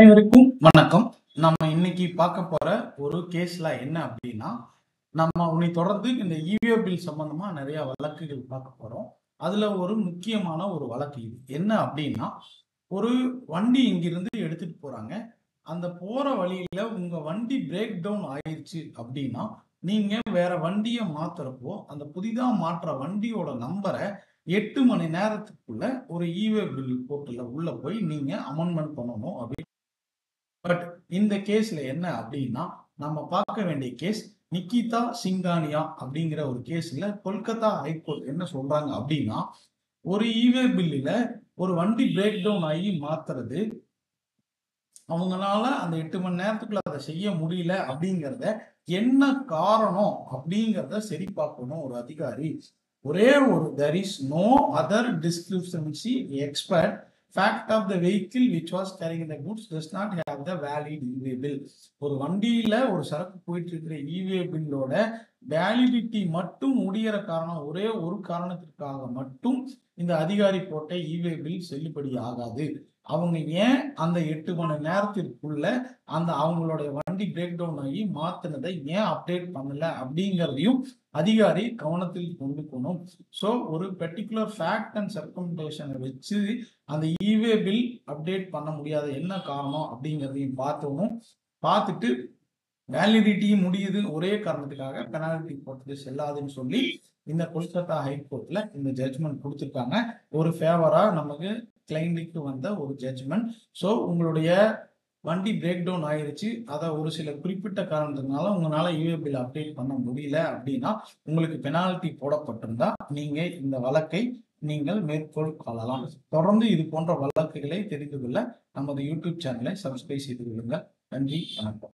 அனைவருக்கும் வணக்கம். நம்ம இன்னைக்கு பார்க்க போற ஒரு கேஸ்ல என்ன அப்படின்னா, நம்ம உன்னை தொடர்ந்து இந்த ஈவே பில் சம்பந்தமா நிறைய வழக்குகள் பார்க்க போறோம். அதுல ஒரு முக்கியமான ஒரு வழக்கு இது. என்ன அப்படின்னா, ஒரு வண்டி இங்கிருந்து எடுத்துட்டு போறாங்க. அந்த போற வழியில உங்க வண்டி பிரேக் டவுன் ஆயிருச்சு அப்படின்னா, நீங்க வேற வண்டியை மாத்துறப்போ அந்த புதிதா மாற்ற வண்டியோட நம்பரை 8 மணி நேரத்துக்குள்ள ஒரு ஈவே பில் போர்ட்டல்ல உள்ள போய் நீங்க அமெண்ட்மெண்ட் பண்ணணும் அப்படின்னு. பட் இந்த கேஸ்ல என்ன அப்படின்னா, நம்ம பார்க்க வேண்டிய கேஸ் நிக்கிதா சிங்கானியா அப்படிங்கிற ஒரு கேஸ்ல கொல்கத்தா ஹைகோர்ட் என்ன சொல்றாங்க அப்படின்னா, ஒரு ஈவே பில்லுல ஒரு வண்டி பிரேக் டவுன் ஆகி மாத்துறது அவங்களால அந்த 8 மணி நேரத்துக்குள்ள அதை செய்ய முடியல அப்படிங்கிறத என்ன காரணம் அப்படிங்கிறத சரி பார்க்கணும் ஒரு அதிகாரி. ஒரே ஒரு there is no other discrepancy expert fact of the vehicle which was carrying the goods does not have the valid e-way bill. ஒரு வண்டியில ஒரு சரக்கு போயிட்டு இருக்கிற ஈவே பில்லோட வேலிடிட்டி மட்டும் முடிகிற காரணம் ஒரே ஒரு காரணத்திற்காக மட்டும் இந்த அதிகாரி போட்ட ஈவே பில் செல்லுபடி ஆகாது. அவங்க ஏன் அந்த 8 மணி நேரத்திற்குள்ள அந்த அவங்களுடைய வண்டி பிரேக் டவுன் ஆகி மாத்தினதை ஏன் அப்டேட் பண்ணல அப்படிங்கிறதையும் அதிகாரி கவனத்தில் கொண்டு போகணும். ஸோ ஒரு பெர்டிகுலர் ஃபேக்ட் அண்ட் சர்க்கம்டேஷனை வச்சு அந்த ஈவே பில் அப்டேட் பண்ண முடியாத என்ன காரணம் அப்படிங்கிறதையும் பார்த்துட்டு வேலிடிட்டியும் முடியுது ஒரே காரணத்துக்காக பெனால்டி போட்டது செல்லாதுன்னு சொல்லி இந்த கொல்கத்தா ஹைகோர்ட்ல இந்த ஜட்ஜ்மெண்ட் கொடுத்துருக்காங்க. ஒரு ஃபேவரா நமக்கு கிளைண்ட்டுக்கு வந்த ஒரு ஜட்ஜ்மெண்ட். ஸோ உங்களுடைய வண்டி பிரேக் டவுன் ஆயிருச்சு, அதை ஒரு சில குறிப்பிட்ட காரணத்தினால உங்களால ஈவே பில் அப்டேட் பண்ண முடியல அப்படின்னா உங்களுக்கு பெனால்டி போடப்பட்டிருந்தா நீங்க இந்த வழக்கை நீங்கள் மேற்கோள் காணலாம். தொடர்ந்து இது போன்ற வழக்குகளை தெரிந்து கொள்ள நமது யூடியூப் சேனலை சப்ஸ்கிரைப் செய்து கொள்ளுங்கள். நன்றி, வணக்கம்.